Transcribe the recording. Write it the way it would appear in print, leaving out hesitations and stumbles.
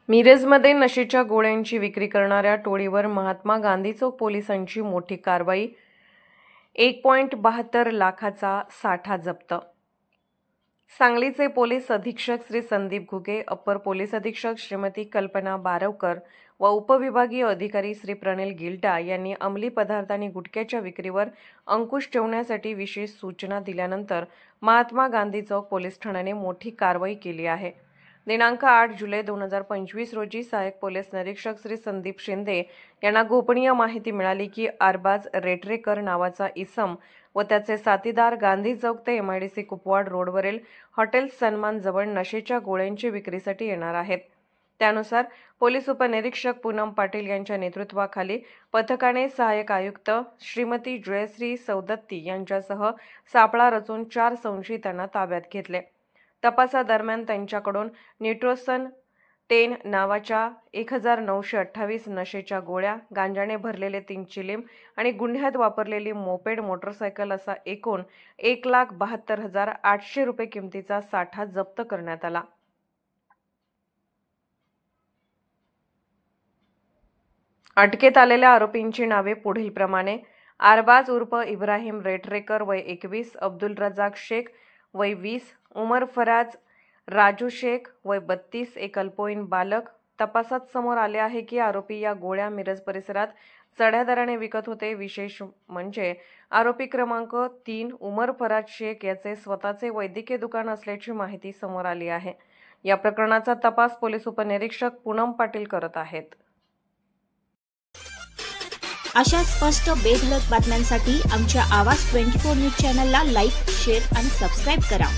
मिरजमध्ये नशेच्या गोळ्यांची विक्री करणाऱ्या टोळीवर महात्मा गांधी चौक पोलिसांची मोठी कारवाई। 1.72 लाखाचा साठा जप्त। सांगलीचे पोलीस अधीक्षक श्री संदीप घुगे, अप्पर पोलीस अधीक्षक श्रीमती कल्पना बारवकर व उपविभागीय अधिकारी श्री प्रणिल गिल्टा यांनी अंमली पदार्थ आणि गुटख्याच्या विक्रीवर अंकुश ठेवण्यासाठी विशेष सूचना दिल्यानंतर महात्मा गांधी चौक पोलीस ठाण्याने मोठी कारवाई केली आहे। दिनांक 8 जुलै 2025 रोजी सहाय्यक पोलीस निरीक्षक श्री संदीप शिंदे यांना गोपनीय माहिती मिळाली की अरबाज रेटरेकर नावाचा इसम व त्याचे साथीदार गांधी चौक ते MIDC कुपवाड रोडवरील हॉटेल सन्मान जवळ नशेच्या गोळ्यांची विक्रीसाठी येणार आहेत। त्यानुसार पोलीस उपनिरीक्षक पूनम पाटील यांच्या नेतृत्वाखाली पथकाने सहाय्यक आयुक्त श्रीमती जयश्री सौदत्ती यांच्यासह सापळा रचून 4 संशयितांना ताब्यात घेतले। तपासादरम्यान त्यांच्याकडून न्यूट्रोसन 10 नावाच्या 1928 नशेच्या गोळ्या, गांजाने भरलेले 3 चिलीम आणि गुन्ह्यात वापरलेली मोपेड मोटरसायकल असा एकूण 1,72,800 रुपये किमतीचा साठा जप्त करण्यात आला। अटकेत आलेल्या आरोपींची नावे पुढीलप्रमाणे: अरबाज उर्फ इब्राहिम रेटरेकर वय 21, अब्दुल रजाक शेख वय 20, उमर फराज राजू शेख वय 32, एक अल्पवयीन बालक। तपासात समोर आले आहे की आरोपी या गोळ्या मिरज परिसरात चढ्या दराने विकत होते। विशेष म्हणजे आरोपी क्रमांक 3 उमर फराज शेख याचे स्वतःचे वैद्यकीय दुकान असल्याची माहिती समोर आली आहे। या प्रकरणाचा तपास पोलीस उपनिरीक्षक पूनम पाटील करत आहेत। अशा स्पष्ट बेधडक बातम्यांसाठी आमच्या आवाज 24 न्यूज चॅनलला लाईक, शेअर आणि सबस्क्राईब करा।